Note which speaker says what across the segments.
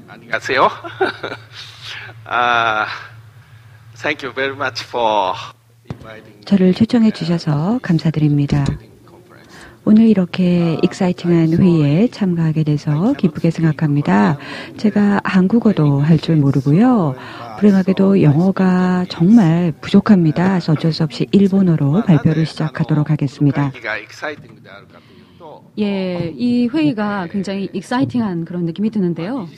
Speaker 1: 안녕하세요. Thank you very much for
Speaker 2: 저를 초청해 주셔서 감사드립니다. 오늘 이렇게 익사이팅한 회의에 참가하게 돼서 기쁘게 생각합니다. 제가 한국어도 할 줄 모르고요. 불행하게도 영어가 정말 부족합니다. 그래서 어쩔 수 없이 일본어로 발표를 시작하도록 하겠습니다.
Speaker 3: 예, 이 회의가 굉장히 익사이팅한 그런 느낌이 드는데요.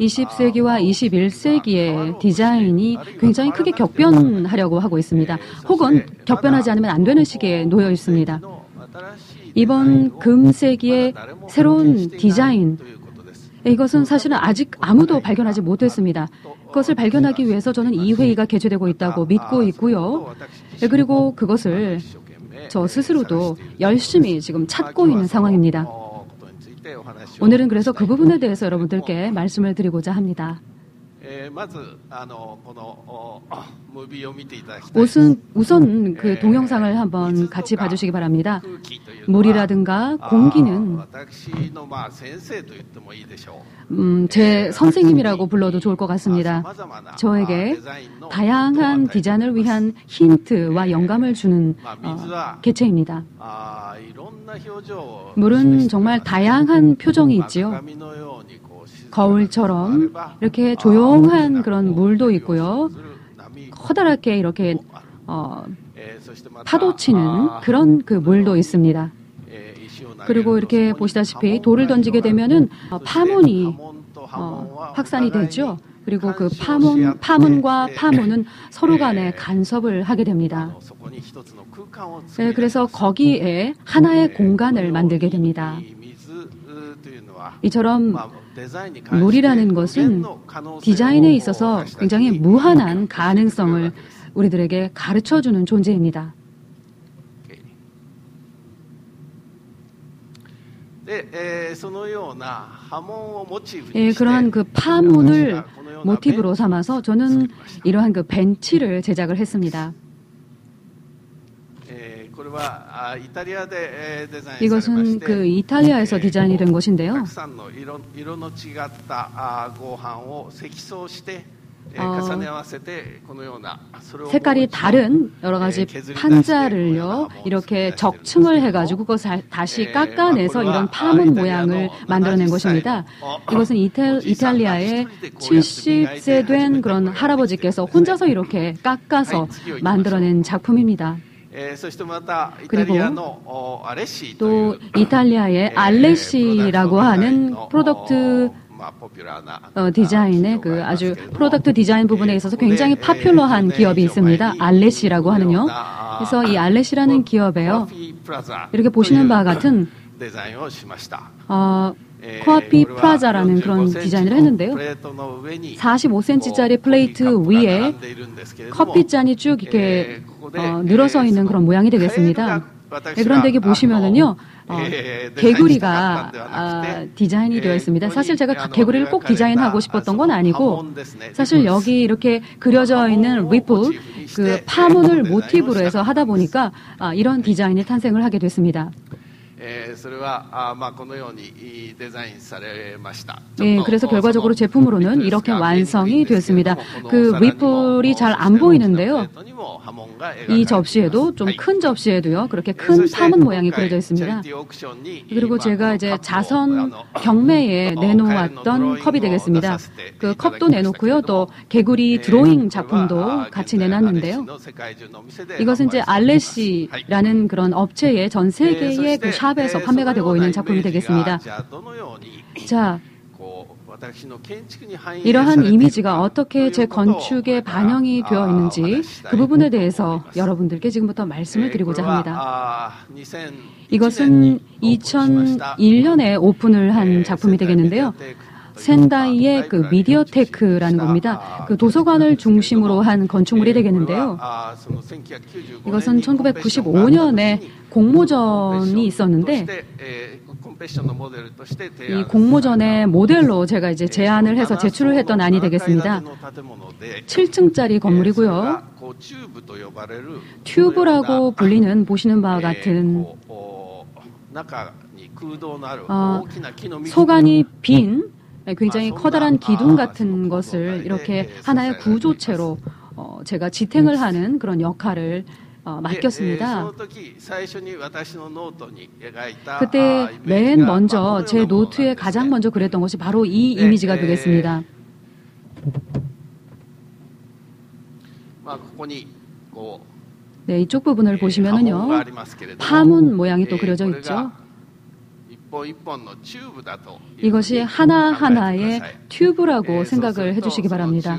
Speaker 3: 20세기와 21세기의 디자인이 굉장히 크게 격변하려고 하고 있습니다. 혹은 격변하지 않으면 안 되는 시기에 놓여 있습니다. 이번 금세기의 새로운 디자인, 이것은 사실은 아직 아무도 발견하지 못했습니다. 그것을 발견하기 위해서 저는 이 회의가 개최되고 있다고 믿고 있고요. 그리고 그것을 저 스스로도 열심히 지금 찾고 있는 상황입니다. 오늘은 그래서 그 부분에 대해서 여러분들께 말씀을 드리고자 합니다. 우선 그 동영상을 한번 같이 봐주시기 바랍니다. 물이라든가 공기는 제 선생님이라고 불러도 좋을 것 같습니다. 저에게 다양한 디자인을 위한 힌트와 영감을 주는 개체입니다. 물은 정말 다양한 표정이 있지요. 거울처럼 이렇게 조용한 그런 물도 있고요. 커다랗게 이렇게 파도치는 그런 그 물도 있습니다. 그리고 이렇게 보시다시피 돌을 던지게 되면은 파문이 확산이 되죠. 그리고 그 파문과 파문은 서로 간에 간섭을 하게 됩니다. 네, 그래서 거기에 하나의 공간을 만들게 됩니다. 이처럼 물이라는 것은 디자인에 있어서 굉장히 무한한 가능성을 우리들에게 가르쳐주는 존재입니다. 그러한 그 파문을 모티브로 삼아서 저는 이러한 그 벤치를 제작을 했습니다. 이것은 그 이탈리아에서 디자인이 된 것인데요. 색깔이 다른 여러 가지 판자를요 이렇게 적층을 해가지고 그것을 다시 깎아내서 이런 파문 모양을 만들어낸 것입니다. 이것은 이탈리아의 70세 된 그런 할아버지께서 혼자서 이렇게 깎아서 만들어낸 작품입니다. 그리고 또 이탈리아의 알레시라고 하는 프로덕트 디자인의 그 아주 프로덕트 디자인 부분에 있어서 굉장히 파퓰러한 기업이 있습니다. 알레시라고 하는요. 그래서 이 알레시라는 기업에요. 이렇게 보시는 바와 같은 코아피 프라자라는 그런 디자인을 했는데요. 45cm짜리 플레이트 위에 커피잔이 쭉 이렇게 늘어서 있는 그런 모양이 되겠습니다. 그런데 여기 보시면은요, 개구리가 디자인이 되어 있습니다. 사실 제가 개구리를 꼭 디자인하고 싶었던 건 아니고, 사실 여기 이렇게 그려져 있는 리플, 그 파문을 모티브로 해서 하다 보니까 이런 디자인이 탄생을 하게 됐습니다. 네, 그래서 결과적으로 제품으로는 이렇게 완성이 되었습니다. 그 리플이 잘 안 보이는데요. 이 접시에도 좀 큰 접시에도요. 그렇게 큰 파문 모양이 그려져 있습니다. 그리고 제가 이제 자선 경매에 내놓았던 컵이 되겠습니다. 그 컵도 내놓고요. 또 개구리 드로잉 작품도 같이 내놨는데요. 이것은 이제 알레시라는 그런 업체의 전 세계의 그 샵에서 판매가 되고 있는 작품이 되겠습니다. 자, 이러한 이미지가 어떻게 제 건축에 반영이 되어 있는지 그 부분에 대해서 여러분들께 지금부터 말씀을 드리고자 합니다. 이것은 2001년에 오픈을 한 작품이 되겠는데요. 센다이의 그 미디어테크라는 겁니다. 그 도서관을 중심으로 한 건축물이 되겠는데요. 이것은 1995년에 공모전이 있었는데 이 공모전의 모델로 제가 이제 제안을 해서 제출을 했던 안이 되겠습니다. 7층짜리 건물이고요. 튜브라고 불리는 보시는 바와 같은 소관이 빈 굉장히 커다란 기둥 같은 것을 이렇게 하나의 구조체로 제가 지탱을 하는 그런 역할을 맡겼습니다. 그때 맨 먼저 제 노트에 가장 먼저 그렸던 것이 바로 이 이미지가 되겠습니다. 네, 이쪽 부분을 보시면은요, 파문 모양이 또 그려져 있죠. 이것이 하나하나의 튜브라고 생각을 해주시기 바랍니다.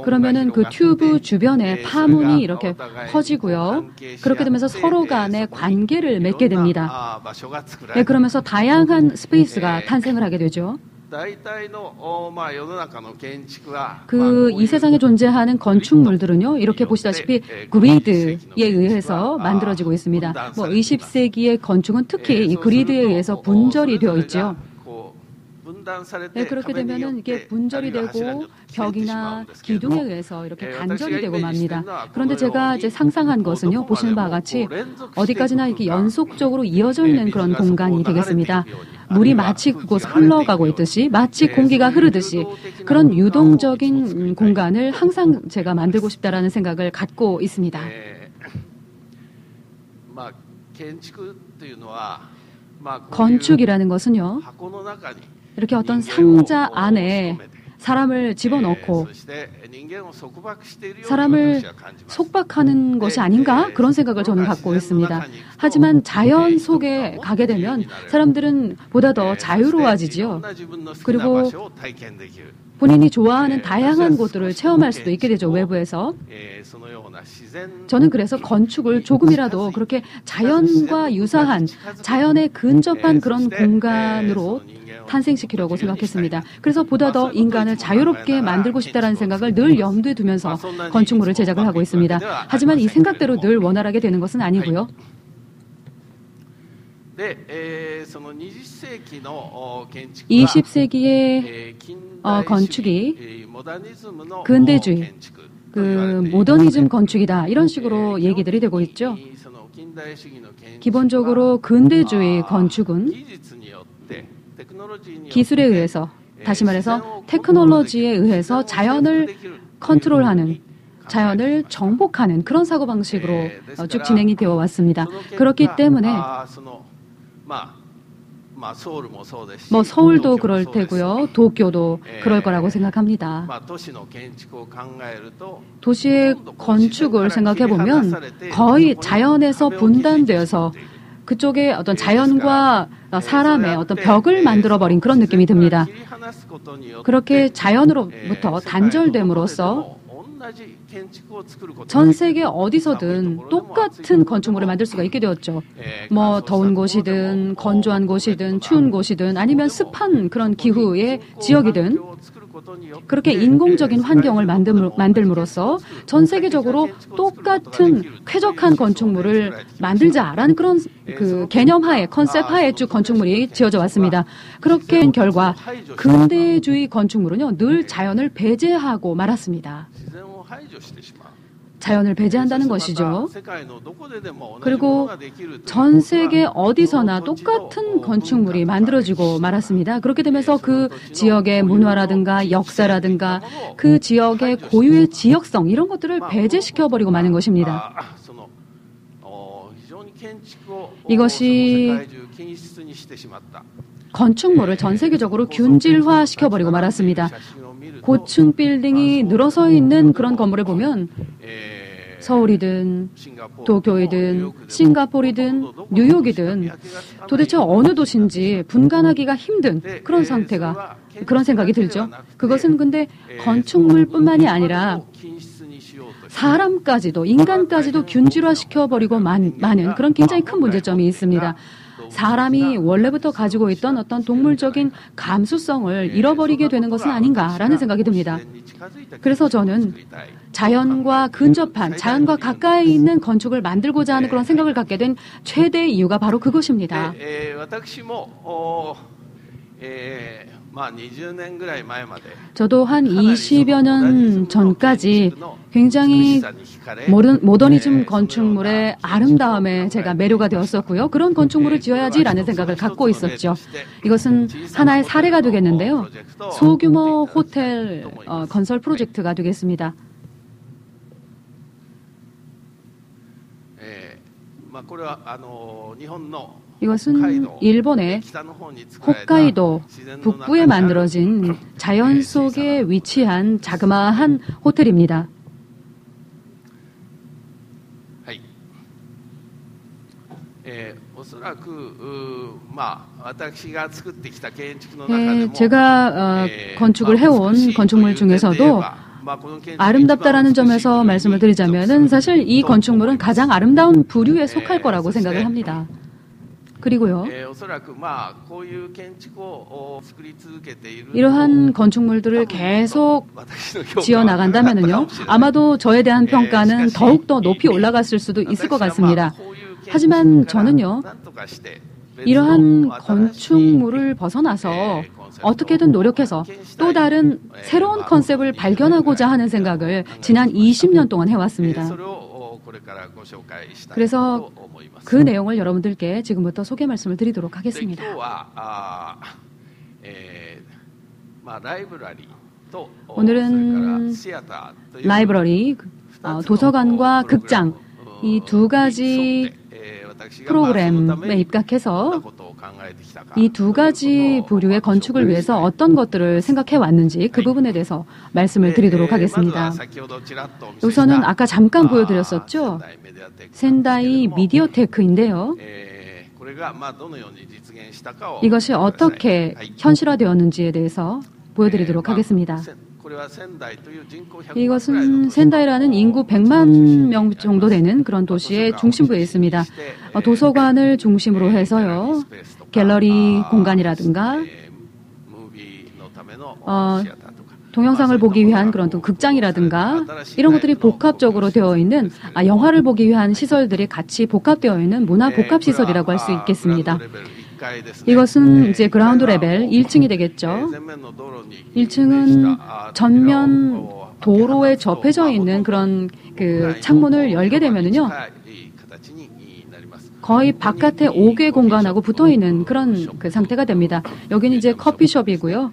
Speaker 3: 그러면은 그 튜브 주변에 파문이 이렇게 퍼지고요. 그렇게 되면서 서로 간의 관계를 맺게 됩니다. 네, 그러면서 다양한 스페이스가 탄생을 하게 되죠. 이 세상에 존재하는 건축물들은요, 이렇게 보시다시피 그리드에 의해서 만들어지고 있습니다. 20세기의 건축은 특히 이 그리드에 의해서 분절이 되어 있죠. 네, 그렇게 되면은 이게 분절이 되고 벽이나 기둥에 의해서 이렇게 단절이 되고 맙니다. 그런데 제가 이제 상상한 것은요, 보시는 바와 같이 어디까지나 이렇게 연속적으로 이어져 있는 그런 공간이 되겠습니다. 물이 마치 그곳 흘러가고 있듯이, 마치 공기가 흐르듯이 그런 유동적인 공간을 항상 제가 만들고 싶다라는 생각을 갖고 있습니다. 건축이라는 것은요, 이렇게 어떤 상자 안에 사람을 집어넣고 사람을 속박하는 것이 아닌가? 그런 생각을 저는 갖고 있습니다. 하지만 자연 속에 가게 되면 사람들은 보다 더 자유로워지지요. 그리고 본인이 좋아하는 다양한 곳들을 체험할 수도 있게 되죠, 외부에서. 저는 그래서 건축을 조금이라도 그렇게 자연과 유사한, 자연에 근접한 그런 공간으로 탄생시키려고 생각했습니다. 그래서 보다 더 인간을 자유롭게 만들고 싶다는 생각을 늘 염두에 두면서 건축물을 제작을 하고 있습니다. 하지만 이 생각대로 늘 원활하게 되는 것은 아니고요. 20세기의 건축이 근대주의, 모더니즘 건축이다, 이런 식으로 얘기들이 되고 있죠. 기본적으로 근대주의 건축은 기술에 의해서, 다시 말해서 테크놀로지에 의해서 자연을 컨트롤하는, 자연을 정복하는 그런 사고방식으로 쭉 진행이 되어 왔습니다. 그렇기 때문에 서울도 그럴 테고요, 도쿄도 그럴 거라고 생각합니다. 도시의 건축을 생각해 보면 거의 자연에서 분단되어서 그쪽에 어떤 자연과 사람의 어떤 벽을 만들어버린 그런 느낌이 듭니다. 그렇게 자연으로부터 단절됨으로써 전 세계 어디서든 똑같은 건축물을 만들 수가 있게 되었죠. 더운 곳이든 건조한 곳이든 추운 곳이든 아니면 습한 그런 기후의 지역이든 그렇게 인공적인 환경을 만들므로써 전 세계적으로 똑같은 쾌적한 건축물을 만들자라는 그런 개념하에, 컨셉하에 쭉 건축물이 지어져 왔습니다. 그렇게 된 결과 근대주의 건축물은요, 늘 자연을 배제하고 말았습니다. 자연을 배제한다는 것이죠. 그리고 전 세계 어디서나 똑같은 건축물이 만들어지고 말았습니다. 그렇게 되면서 그 지역의 문화라든가 역사라든가 그 지역의 고유의 지역성, 이런 것들을 배제시켜버리고 마는 것입니다. 이것이 건축물을 전 세계적으로 균질화시켜버리고 말았습니다. 고층 빌딩이 늘어서 있는 그런 건물을 보면 서울이든 도쿄이든 싱가포르이든 뉴욕이든 도대체 어느 도시인지 분간하기가 힘든 그런 상태가, 그런 생각이 들죠. 그것은 근데 건축물뿐만이 아니라 사람까지도, 인간까지도 균질화시켜버리고 마는 그런 굉장히 큰 문제점이 있습니다. 사람이 원래부터 가지고 있던 어떤 동물적인 감수성을 잃어버리게 되는 것은 아닌가라는 생각이 듭니다. 그래서 저는 자연과 근접한, 자연과 가까이 있는 건축을 만들고자 하는 그런 생각을 갖게 된 최대 이유가 바로 그것입니다. 저도 한 20여 년 전까지 굉장히 모더니즘 건축물의 아름다움에 제가 매료가 되었었고요. 그런 건축물을 지어야지라는 생각을 갖고 있었죠. 이것은 하나의 사례가 되겠는데요. 소규모 호텔 건설 프로젝트가 되겠습니다. 이것은 일본의 홋카이도 북부에 만들어진 자연 속에 위치한 자그마한 호텔입니다. 제가 건축을 해온 건축물 중에서도 아름답다라는 점에서 말씀을 드리자면은 사실 이 건축물은 가장 아름다운 부류에 속할 거라고 생각을 합니다. 그리고요, 이러한 건축물들을 계속 지어 나간다면은요, 아마도 저에 대한 평가는 더욱더 높이 올라갔을 수도 있을 것 같습니다. 하지만 저는요, 이러한 건축물을 벗어나서 어떻게든 노력해서 또 다른 새로운 컨셉을 발견하고자 하는 생각을 지난 20년 동안 해왔습니다. 그래서 그 내용을 여러분들께 지금부터 소개 말씀을 드리도록 하겠습니다. 오늘은 라이브러리, 도서관과 극장, 이 두 가지 프로그램에 입각해서 이 두 가지 부류의 건축을 위해서 어떤 것들을 생각해 왔는지 그 부분에 대해서 말씀을 드리도록 하겠습니다. 우선은 아까 잠깐 보여드렸었죠. 센다이 미디어테크인데요. 이것이 어떻게 현실화되었는지에 대해서 보여드리도록 하겠습니다. 이것은 센다이라는 인구 100만 명 정도 되는 그런 도시의 중심부에 있습니다. 도서관을 중심으로 해서요, 갤러리 공간이라든가 동영상을 보기 위한 그런 또 극장이라든가 이런 것들이 복합적으로 되어 있는, 영화를 보기 위한 시설들이 같이 복합되어 있는 문화 복합 시설이라고 할 수 있겠습니다. 이것은 이제 그라운드 레벨 1층이 되겠죠. 1층은 전면 도로에 접해져 있는 그런 그 창문을 열게 되면은요, 거의 바깥에 5개 공간하고 붙어 있는 그런 그 상태가 됩니다. 여기는 이제 커피숍이고요.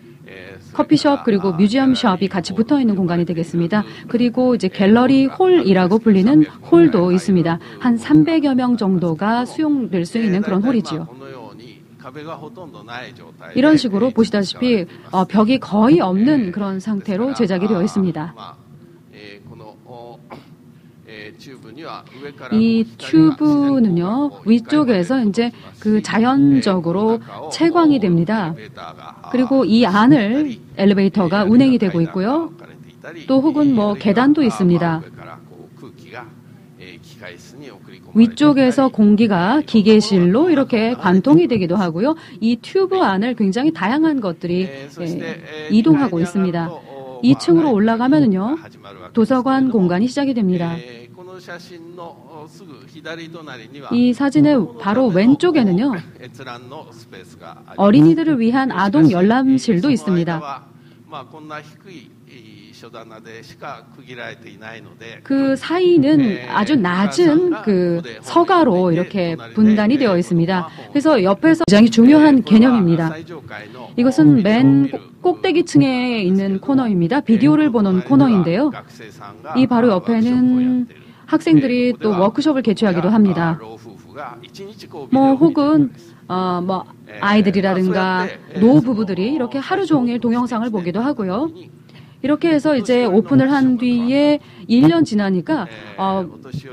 Speaker 3: 커피숍 그리고 뮤지엄 숍이 같이 붙어 있는 공간이 되겠습니다. 그리고 이제 갤러리 홀이라고 불리는 홀도 있습니다. 한 300여 명 정도가 수용될 수 있는 그런 홀이지요. 이런 식으로 보시다시피 벽이 거의 없는 그런 상태로 제작이 되어 있습니다. 이 튜브는요, 위쪽에서 이제 그 자연적으로 채광이 됩니다. 그리고 이 안을 엘리베이터가 운행이 되고 있고요. 또 혹은 뭐 계단도 있습니다. 위쪽에서 공기가 기계실로 이렇게 관통이 되기도 하고요. 이 튜브 안을 굉장히 다양한 것들이 이동하고 있습니다. 2층으로 올라가면은요, 도서관 공간이 시작이 됩니다. 이 사진의 바로 왼쪽에는요, 어린이들을 위한 아동 열람실도 있습니다. 그 사이는 아주 낮은 그 서가로 이렇게 분단이 되어 있습니다. 그래서 옆에서 굉장히 중요한 개념입니다. 이것은 맨 꼭대기층에 있는 코너입니다. 비디오를 보는 코너인데요. 이 바로 옆에는 학생들이 또 워크숍을 개최하기도 합니다. 뭐 혹은 아이들이라든가 노부부들이 이렇게 하루 종일 동영상을 보기도 하고요. 이렇게 해서 이제 오픈을 한 뒤에 1년 지나니까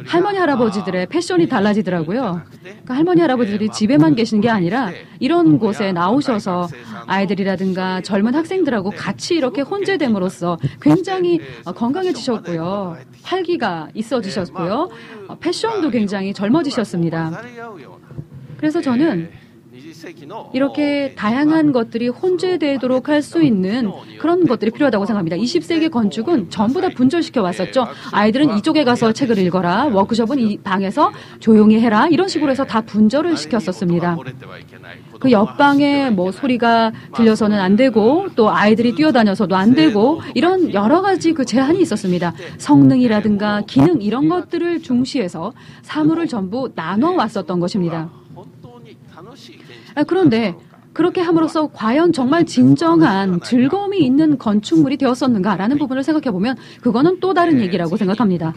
Speaker 3: 할머니 할아버지들의 패션이 달라지더라고요. 그러니까 할머니 할아버지들이 집에만 계시는 게 아니라 이런 곳에 나오셔서 아이들이라든가 젊은 학생들하고 같이 이렇게 혼재됨으로써 굉장히 건강해지셨고요. 활기가 있어지셨고요. 패션도 굉장히 젊어지셨습니다. 그래서 저는 이렇게 다양한 것들이 혼재되도록 할 수 있는 그런 것들이 필요하다고 생각합니다. 20세기 건축은 전부 다 분절시켜 왔었죠. 아이들은 이쪽에 가서 책을 읽어라. 워크숍은 이 방에서 조용히 해라. 이런 식으로 해서 다 분절을 시켰었습니다. 그 옆방에 뭐 소리가 들려서는 안 되고 또 아이들이 뛰어다녀서도 안 되고 이런 여러 가지 그 제한이 있었습니다. 성능이라든가 기능 이런 것들을 중시해서 사물을 전부 나눠 왔었던 것입니다. 그런데 그렇게 함으로써 과연 정말 진정한 즐거움이 있는 건축물이 되었었는가라는 부분을 생각해 보면 그거는 또 다른 얘기라고 생각합니다.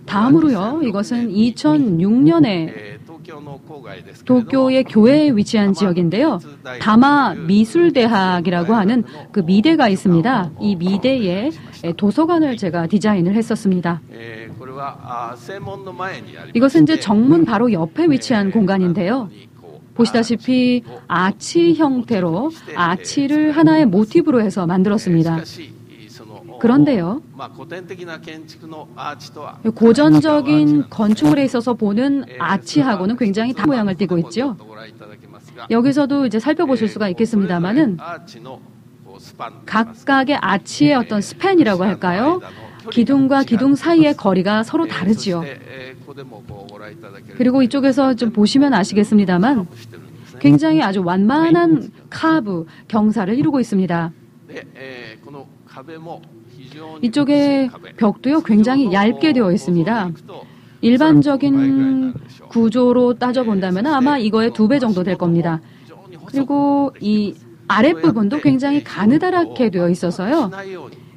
Speaker 3: 다음으로요, 이것은 2006년에 도쿄의 교외에 위치한 지역인데요. 다마 미술대학이라고 하는 그 미대가 있습니다. 이 미대의 도서관을 제가 디자인을 했었습니다. 이것은 이제 정문 바로 옆에 위치한 공간인데요. 보시다시피 아치 형태로 아치를 하나의 모티브로 해서 만들었습니다. 그런데요, 고전적인 건축물에 있어서 보는 아치하고는 굉장히 다른 모양을 띠고 있죠. 여기서도 이제 살펴보실 수가 있겠습니다만은 각각의 아치의 어떤 스팬이라고 할까요? 기둥과 기둥 사이의 거리가 서로 다르지요. 그리고 이쪽에서 좀 보시면 아시겠습니다만 굉장히 아주 완만한 카브, 경사를 이루고 있습니다. 이쪽의 벽도요 굉장히 얇게 되어 있습니다. 일반적인 구조로 따져본다면 아마 이거의 2배 정도 될 겁니다. 그리고 이 아랫부분도 굉장히 가느다랗게 되어 있어서요.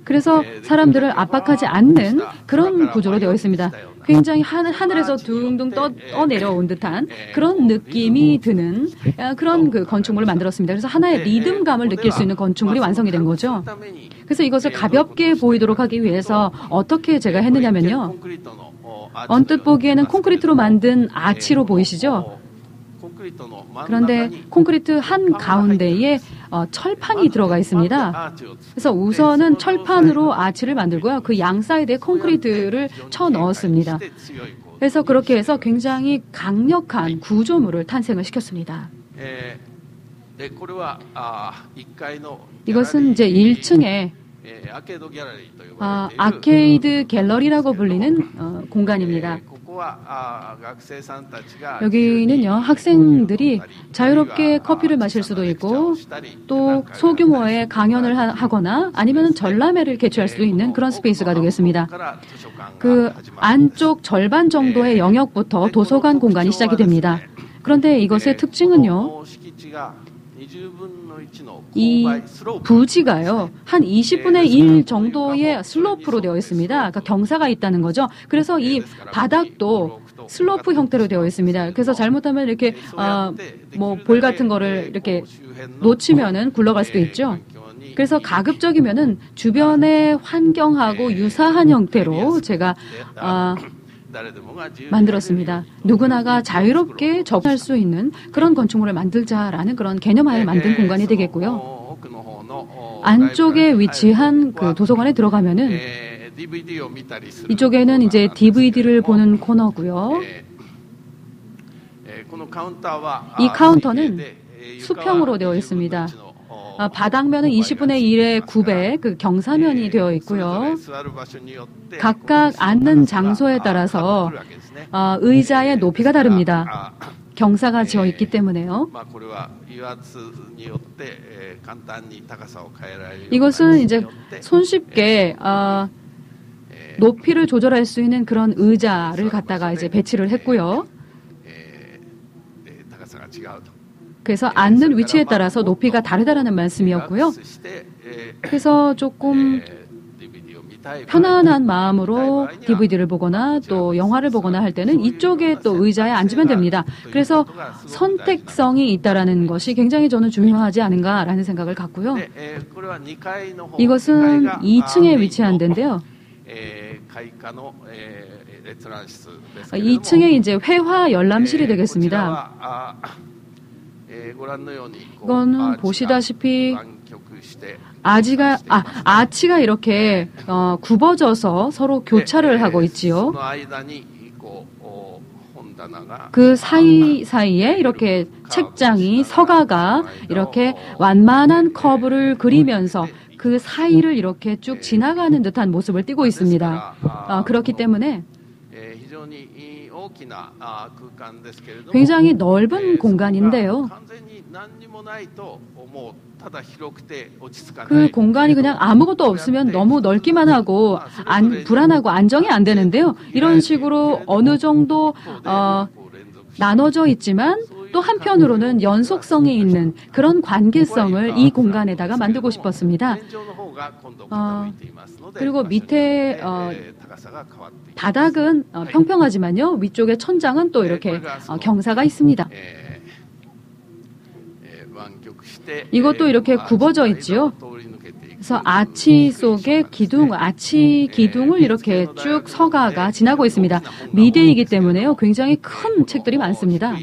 Speaker 3: 그래서 사람들을 압박하지 않는 그런 구조로 되어 있습니다. 굉장히 하늘에서 둥둥 떠내려온 듯한 그런 느낌이 드는 그런 그 건축물을 만들었습니다. 그래서 하나의 리듬감을 느낄 수 있는 건축물이 완성이 된 거죠. 그래서 이것을 가볍게 보이도록 하기 위해서 어떻게 제가 했느냐면요. 언뜻 보기에는 콘크리트로 만든 아치로 보이시죠? 그런데 콘크리트 한 가운데에 철판이 들어가 있습니다. 그래서 우선은 철판으로 아치를 만들고요. 그 양 사이드에 콘크리트를 쳐 넣었습니다. 그래서 그렇게 해서 굉장히 강력한 구조물을 탄생을 시켰습니다. 이것은 이제 1층에 아케이드 갤러리라고 불리는 공간입니다. 여기는요, 학생들이 자유롭게 커피를 마실 수도 있고 또 소규모의 강연을 하거나 아니면 전람회를 개최할 수도 있는 그런 스페이스가 되겠습니다. 그 안쪽 절반 정도의 영역부터 도서관 공간이 시작이 됩니다. 그런데 이것의 특징은요, 이 부지가요, 한 20분의 1 정도의 슬로프로 되어 있습니다. 그러니까 경사가 있다는 거죠. 그래서 이 바닥도 슬로프 형태로 되어 있습니다. 그래서 잘못하면 이렇게 뭐 볼 같은 거를 이렇게 놓치면은 굴러갈 수도 있죠. 그래서 가급적이면은 주변의 환경하고 유사한 형태로 제가 만들었습니다. 누구나가 자유롭게 접근할 수 있는 그런 건축물을 만들자라는 그런 개념하에 만든 공간이 되겠고요. 안쪽에 위치한 그 도서관에 들어가면은 이쪽에는 이제 DVD를 보는 코너고요. 이 카운터는 수평으로 되어 있습니다. 바닥면은 20분의 1의 9배 그 경사면이 되어 있고요. 각각 앉는 장소에 따라서 의자의 높이가 다릅니다. 경사가 지어 있기 때문에요. 이것은 이제 손쉽게 높이를 조절할 수 있는 그런 의자를 갖다가 이제 배치를 했고요. 그래서 앉는 위치에 따라서 높이가 다르다라는 말씀이었고요. 그래서 조금 편안한 마음으로 DVD를 보거나 또 영화를 보거나 할 때는 이쪽에 또 의자에 앉으면 됩니다. 그래서 선택성이 있다라는 것이 굉장히 저는 중요하지 않은가라는 생각을 갖고요. 이것은 2층에 위치한 데인데요. 2층에 이제 회화 열람실이 되겠습니다. 이거는 보시다시피 아치가 이렇게 굽어져서 서로 교차를 하고 있지요. 그 사이사이에 이렇게 책장이 서가가 이렇게 완만한 커브를 그리면서 그 사이를 이렇게 쭉 지나가는 듯한 모습을 띠고 있습니다. 그렇기 때문에 굉장히 넓은 공간인데요. 그 공간이 그냥 아무것도 없으면 너무 넓기만 하고 불안하고 안정이 안 되는데요. 이런 식으로 어느 정도 나눠져 있지만 또 한편으로는 연속성이 있는 그런 관계성을 이 공간에다가 만들고 싶었습니다. 그리고 밑에 바닥은 평평하지만요. 위쪽에 천장은 또 이렇게 경사가 있습니다. 이것도 이렇게 굽어져 있지요. 그래서 아치 속에 아치 기둥을 이렇게 쭉 서가가 지나고 있습니다. 미대이기 때문에요. 굉장히 큰 책들이 많습니다.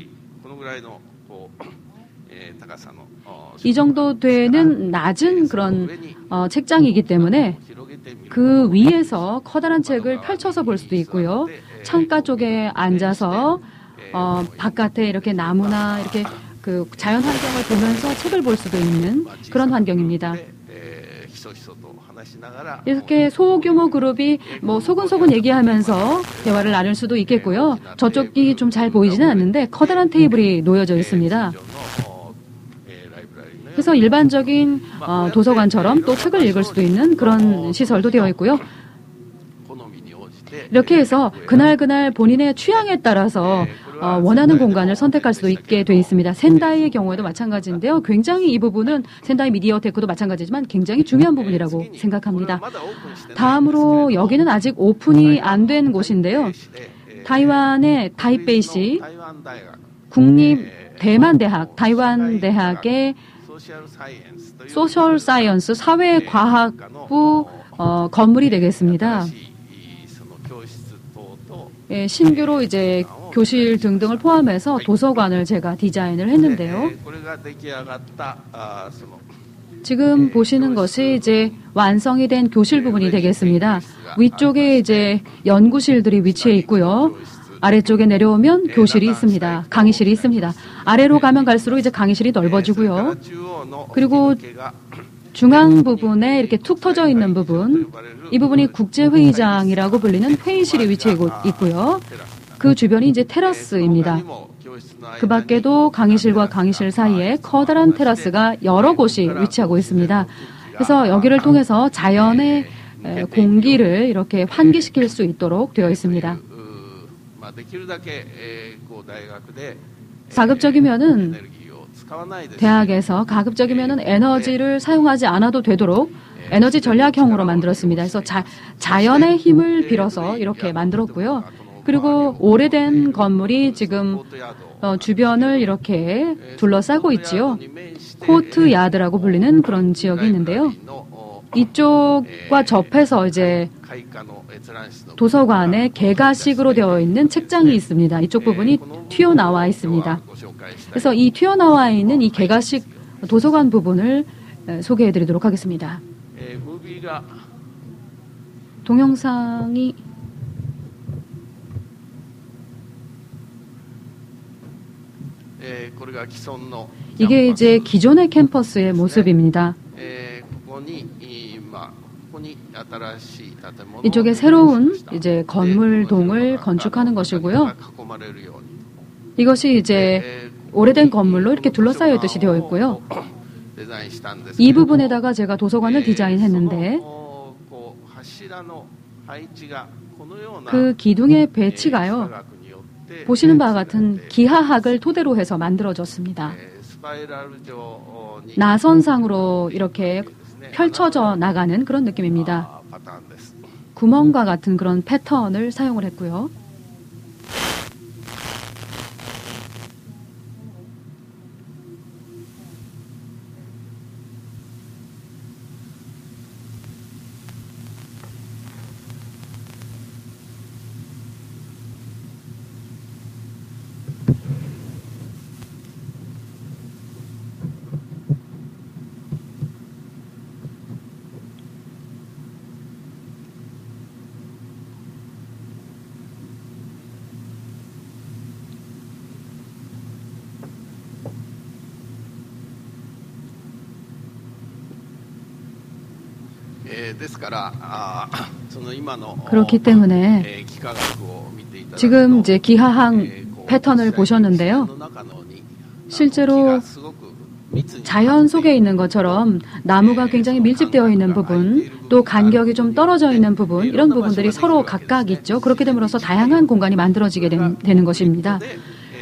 Speaker 3: 이 정도 되는 낮은 그런 책장이기 때문에 그 위에서 커다란 책을 펼쳐서 볼 수도 있고요. 창가 쪽에 앉아서 바깥에 이렇게 나무나 이렇게 그 자연 환경을 보면서 책을 볼 수도 있는 그런 환경입니다. 이렇게 소규모 그룹이 뭐 소근소근 얘기하면서 대화를 나눌 수도 있겠고요. 저쪽이 좀 잘 보이지는 않는데 커다란 테이블이 놓여져 있습니다. 그래서 일반적인 도서관처럼 또 책을 읽을 수도 있는 그런 시설도 되어 있고요. 이렇게 해서 그날 본인의 취향에 따라서 원하는 공간을 선택할 수도 있게 되어 있습니다. 센다이의 경우에도 마찬가지인데요. 굉장히 이 부분은 센다이 미디어테크도 마찬가지지만 굉장히 중요한 부분이라고 생각합니다. 다음으로 여기는 아직 오픈이 안 된 곳인데요. 타이완의 타이베이시 대만대학, 타이완대학의 소셜 사이언스 사회과학부 건물이 되겠습니다. 예, 신규로 이제 교실 등등을 포함해서 도서관을 제가 디자인을 했는데요. 지금 보시는 것이 이제 완성이 된 교실 부분이 되겠습니다. 위쪽에 이제 연구실들이 위치해 있고요. 아래쪽에 내려오면 교실이 있습니다. 강의실이 있습니다. 아래로 가면 갈수록 이제 강의실이 넓어지고요. 그리고 중앙 부분에 이렇게 툭 터져 있는 부분, 이 부분이 국제회의장이라고 불리는 회의실이 위치해 있고요. 그 주변이 이제 테라스입니다. 그 밖에도 강의실과 강의실 사이에 커다란 테라스가 여러 곳이 위치하고 있습니다. 그래서 여기를 통해서 자연의 공기를 이렇게 환기시킬 수 있도록 되어 있습니다. 가급적이면은 대학에서 가급적이면은 에너지를 사용하지 않아도 되도록 에너지 전략형으로 만들었습니다. 그래서 자연의 힘을 빌어서 이렇게 만들었고요. 그리고 오래된 건물이 지금 주변을 이렇게 둘러싸고 있지요. 코트야드라고 불리는 그런 지역이 있는데요. 이쪽과 접해서 이제 도서관에 개가식으로 되어 있는 책장이 있습니다. 이쪽 부분이 튀어나와 있습니다. 그래서 이 튀어나와 있는 이 개가식 도서관 부분을 소개해 드리도록 하겠습니다. 동영상이 이게 이제 기존의 캠퍼스의 모습입니다. 이쪽에 새로운 이제 건물동을 건축하는 것이고요. 이것이 이제 오래된 건물로 이렇게 둘러싸여 있듯이 되어 있고요. 이 부분에다가 제가 도서관을 디자인했는데 그 기둥의 배치가요. 보시는 바와 같은 기하학을 토대로 해서 만들어졌습니다. 나선상으로 이렇게 펼쳐져 나가는 그런 느낌입니다. 구멍과 같은 그런 패턴을 사용을 했고요. 그렇기 때문에 지금 이제 기하학 패턴을 보셨는데요. 실제로 자연 속에 있는 것처럼 나무가 굉장히 밀집되어 있는 부분, 또 간격이 좀 떨어져 있는 부분, 이런 부분들이 서로 각각 있죠. 그렇게 됨으로써 다양한 공간이 만들어지게 되는 것입니다.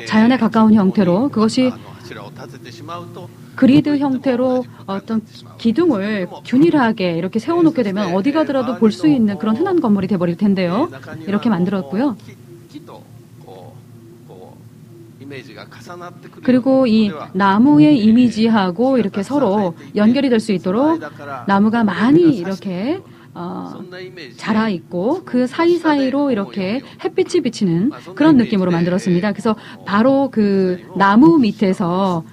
Speaker 3: 자연에 가까운 형태로, 그것이 그리드 형태로 어떤 기둥을 균일하게 이렇게 세워놓게 되면 어디 가더라도 볼 수 있는 그런 흔한 건물이 돼버릴 텐데요. 이렇게 만들었고요. 그리고 이 나무의 이미지하고 이렇게 서로 연결이 될 수 있도록 나무가 많이 이렇게 자라 있고 그 사이사이로 이렇게 햇빛이 비치는 그런 느낌으로 만들었습니다. 그래서 바로 그 나무 밑에서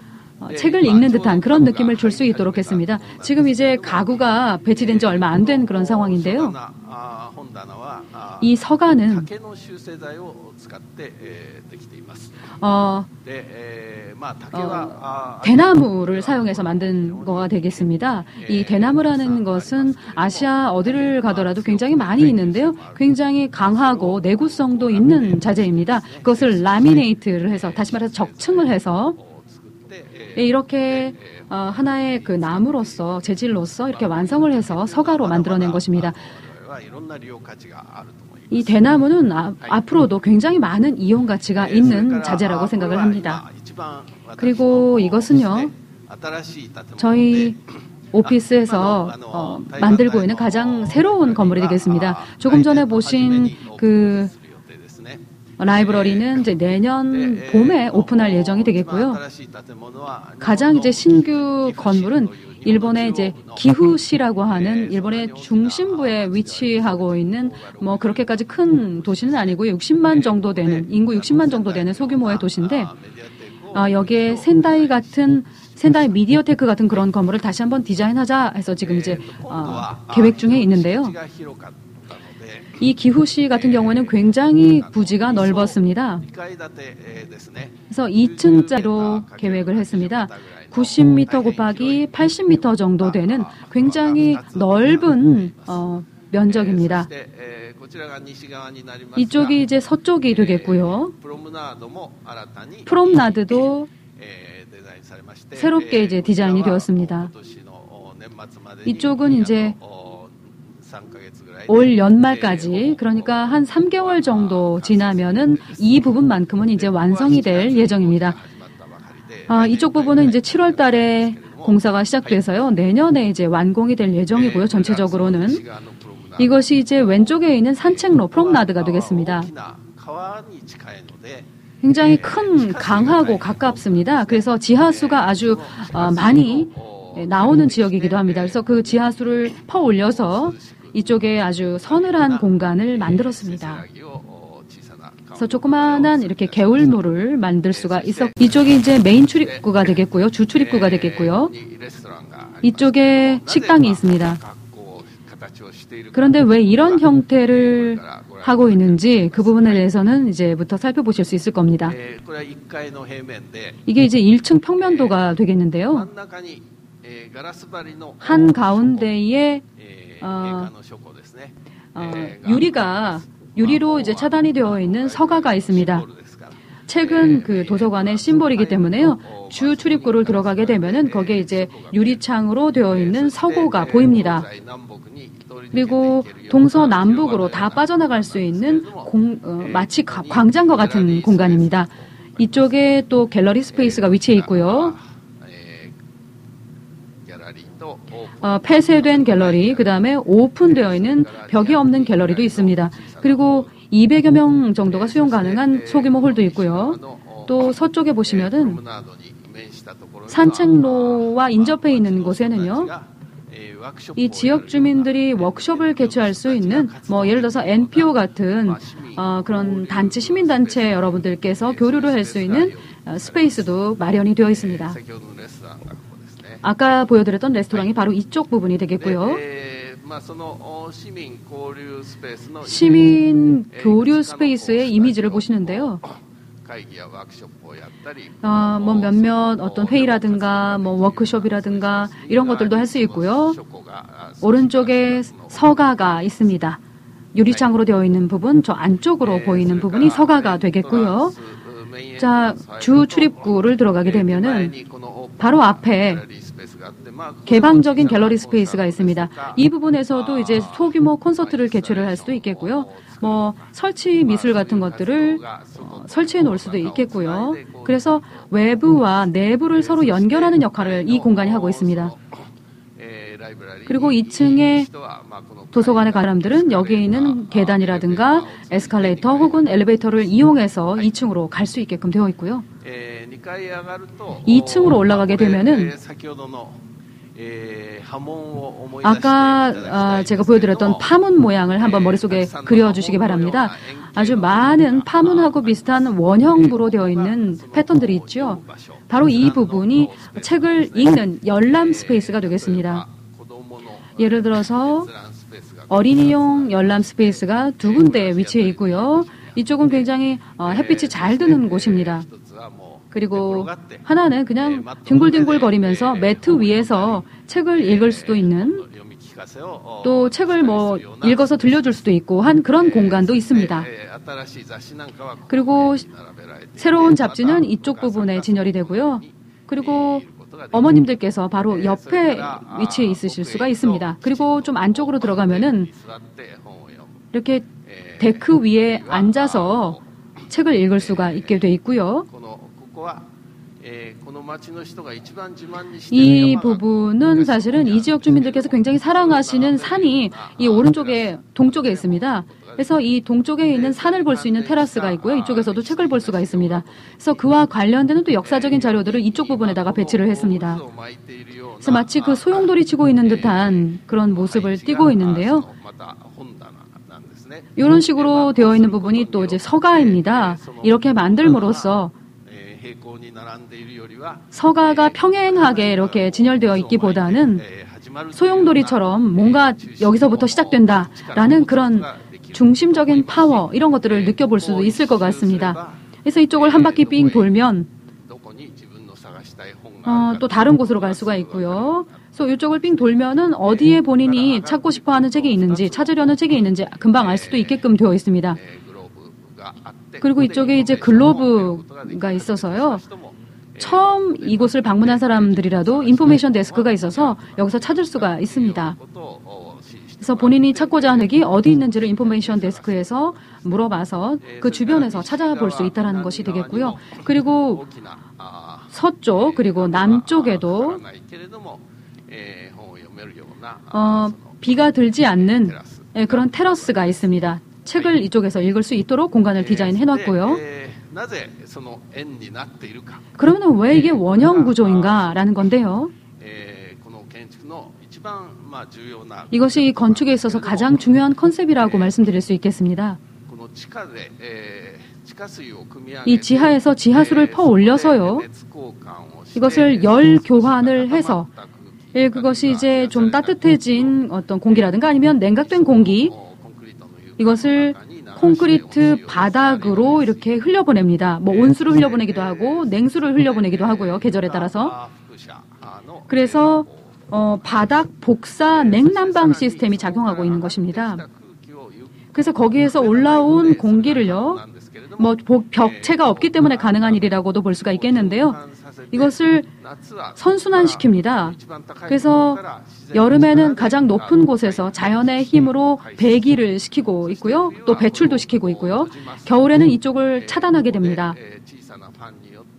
Speaker 3: 책을 읽는 듯한 그런 느낌을 줄 수 있도록 했습니다. 지금 이제 가구가 배치된 지 얼마 안 된 그런 상황인데요. 이 서가는 대나무를 사용해서 만든 거가 되겠습니다. 이 대나무라는 것은 아시아 어디를 가더라도 굉장히 많이 있는데요. 굉장히 강하고 내구성도 있는 자재입니다. 그것을 라미네이트를 해서, 다시 말해서 적층을 해서 이렇게 하나의 그 나무로서, 재질로서 이렇게 완성을 해서 서가로 만들어낸 것입니다. 이 대나무는 앞으로도 굉장히 많은 이용 가치가 있는 자재라고 생각을 합니다. 그리고 이것은요, 저희 오피스에서 만들고 있는 가장 새로운 건물이 되겠습니다. 조금 전에 보신 그 라이브러리는 이제 내년 봄에 오픈할 예정이 되겠고요. 가장 이제 신규 건물은 일본의 이제 기후시라고 하는 일본의 중심부에 위치하고 있는 뭐 그렇게까지 큰 도시는 아니고요. 60만 정도 되는, 인구 60만 정도 되는 소규모의 도시인데 여기에 샌다이 미디어테크 같은 그런 건물을 다시 한번 디자인하자 해서 지금 이제 계획 중에 있는데요. 이 기후시 같은 경우에는 굉장히 부지가 넓었습니다. 그래서 2층짜리로 계획을 했습니다. 90m 곱하기 80m 정도 되는 굉장히 넓은 면적입니다. 이쪽이 이제 서쪽이 되겠고요. 프롬나드도 새롭게 이제 디자인이 되었습니다. 이쪽은 이제 올 연말까지, 그러니까 한 3개월 정도 지나면은 이 부분만큼은 이제 완성이 될 예정입니다. 이쪽 부분은 이제 7월 달에 공사가 시작돼서요. 내년에 이제 완공이 될 예정이고요. 전체적으로는. 이것이 이제 왼쪽에 있는 산책로, 프롬나드가 되겠습니다. 굉장히 큰 강하고 가깝습니다. 그래서 지하수가 아주 많이 나오는 지역이기도 합니다. 그래서 그 지하수를 퍼 올려서 이쪽에 아주 서늘한 공간을 만들었습니다. 그래서 조그마한 이렇게 개울물을 만들 수가 있었고, 이쪽이 이제 메인 출입구가 되겠고요. 주 출입구가 되겠고요. 이쪽에 식당이 있습니다. 그런데 왜 이런 형태를 하고 있는지 그 부분에 대해서는 이제부터 살펴보실 수 있을 겁니다. 이게 이제 1층 평면도가 되겠는데요. 한 가운데에 유리로 이제 차단이 되어 있는 서가가 있습니다. 책은 그 도서관의 심볼이기 때문에요. 주 출입구를 들어가게 되면은 거기에 이제 유리창으로 되어 있는 서고가 보입니다. 그리고 동서남북으로 다 빠져나갈 수 있는 마치 광장과 같은 공간입니다. 이쪽에 또 갤러리 스페이스가 위치해 있고요. 폐쇄된 갤러리, 그 다음에 오픈되어 있는 벽이 없는 갤러리도 있습니다. 그리고 200여 명 정도가 수용 가능한 소규모 홀도 있고요. 또 서쪽에 보시면은 산책로와 인접해 있는 곳에는요, 이 지역 주민들이 워크숍을 개최할 수 있는, 뭐 예를 들어서 NPO 같은 그런 단체, 시민단체 여러분들께서 교류를 할 수 있는 스페이스도 마련이 되어 있습니다. 아까 보여드렸던 레스토랑이 바로 이쪽 부분이 되겠고요. 시민 교류 스페이스의 이미지를 보시는데요. 뭐 몇몇 어떤 회의라든가 뭐 워크숍이라든가 이런 것들도 할 수 있고요. 오른쪽에 서가가 있습니다. 유리창으로 되어 있는 부분, 저 안쪽으로 보이는 부분이 서가가 되겠고요. 자, 주 출입구를 들어가게 되면은 바로 앞에 개방적인 갤러리 스페이스가 있습니다. 이 부분에서도 이제 소규모 콘서트를 개최를 할 수도 있겠고요. 뭐 설치 미술 같은 것들을 설치해 놓을 수도 있겠고요. 그래서 외부와 내부를 서로 연결하는 역할을 이 공간이 하고 있습니다. 그리고 2층에 도서관에 간 사람들은 여기에 있는 계단이라든가 에스컬레이터 혹은 엘리베이터를 이용해서 2층으로 갈 수 있게끔 되어 있고요. 2층으로 올라가게 되면은 아까 제가 보여드렸던 파문 모양을 한번 머릿속에 그려주시기 바랍니다. 아주 많은 파문하고 비슷한 원형부로 되어 있는 패턴들이 있죠. 바로 이 부분이 책을 읽는 열람 스페이스가 되겠습니다. 예를 들어서 어린이용 열람 스페이스가 두 군데에 위치해 있고요. 이쪽은 굉장히 햇빛이 잘 드는 곳입니다. 그리고 하나는 그냥 뒹굴뒹굴 거리면서 매트 위에서 책을 읽을 수도 있는, 또 책을 뭐 읽어서 들려줄 수도 있고 한 그런 공간도 있습니다. 그리고 새로운 잡지는 이쪽 부분에 진열이 되고요. 그리고 어머님들께서 바로 옆에 위치해 있으실 수가 있습니다. 그리고 좀 안쪽으로 들어가면은 이렇게 데크 위에 앉아서 책을 읽을 수가 있게 돼 있고요. 이 부분은 사실은 이 지역 주민들께서 굉장히 사랑하시는 산이 이 오른쪽에 동쪽에 있습니다. 그래서 이 동쪽에 있는 산을 볼 수 있는 테라스가 있고요. 이쪽에서도 책을 볼 수가 있습니다. 그래서 그와 관련되는 또 역사적인 자료들을 이쪽 부분에다가 배치를 했습니다. 그래서 마치 그 소용돌이 치고 있는 듯한 그런 모습을 띠고 있는데요. 이런 식으로 되어 있는 부분이 또 이제 서가입니다. 이렇게 만들므로써 서가가 평행하게 이렇게 진열되어 있기보다는 소용돌이처럼 뭔가 여기서부터 시작된다라는 그런 중심적인 파워, 이런 것들을 느껴볼 수도 있을 것 같습니다. 그래서 이쪽을 한 바퀴 삥 돌면 또 다른 곳으로 갈 수가 있고요. 그래서 이쪽을 삥 돌면은 어디에 본인이 찾고 싶어하는 책이 있는지, 찾으려는 책이 있는지 금방 알 수도 있게끔 되어 있습니다. 그리고 이쪽에 이제 글로브가 있어서요. 처음 이곳을 방문한 사람들이라도 인포메이션 데스크가 있어서 여기서 찾을 수가 있습니다. 그래서 본인이 찾고자 하는 책이 어디 있는지를 인포메이션 데스크에서 물어봐서 그 주변에서 찾아볼 수 있다는 것이 되겠고요. 그리고 서쪽 그리고 남쪽에도 비가 들지 않는 그런 테라스가 있습니다. 책을 이쪽에서 읽을 수 있도록 공간을 디자인해 놨고요. 그러면 왜 이게 원형 구조인가라는 건데요. 이것이 건축에 있어서 가장 중요한 컨셉이라고 말씀드릴 수 있겠습니다. 이 지하에서 지하수를 퍼 올려서요. 이것을 열 교환을 해서 그것이 이제 좀 따뜻해진 어떤 공기라든가 아니면 냉각된 공기, 이것을 콘크리트 바닥으로 이렇게 흘려보냅니다. 뭐 온수를 흘려보내기도 하고 냉수를 흘려보내기도 하고요. 계절에 따라서. 그래서 바닥 복사 냉난방 시스템이 작용하고 있는 것입니다. 그래서 거기에서 올라온 공기를요, 뭐 벽체가 없기 때문에 가능한 일이라고도 볼 수가 있겠는데요. 이것을 선순환시킵니다. 그래서 여름에는 가장 높은 곳에서 자연의 힘으로 배기를 시키고 있고요. 또 배출도 시키고 있고요. 겨울에는 이쪽을 차단하게 됩니다.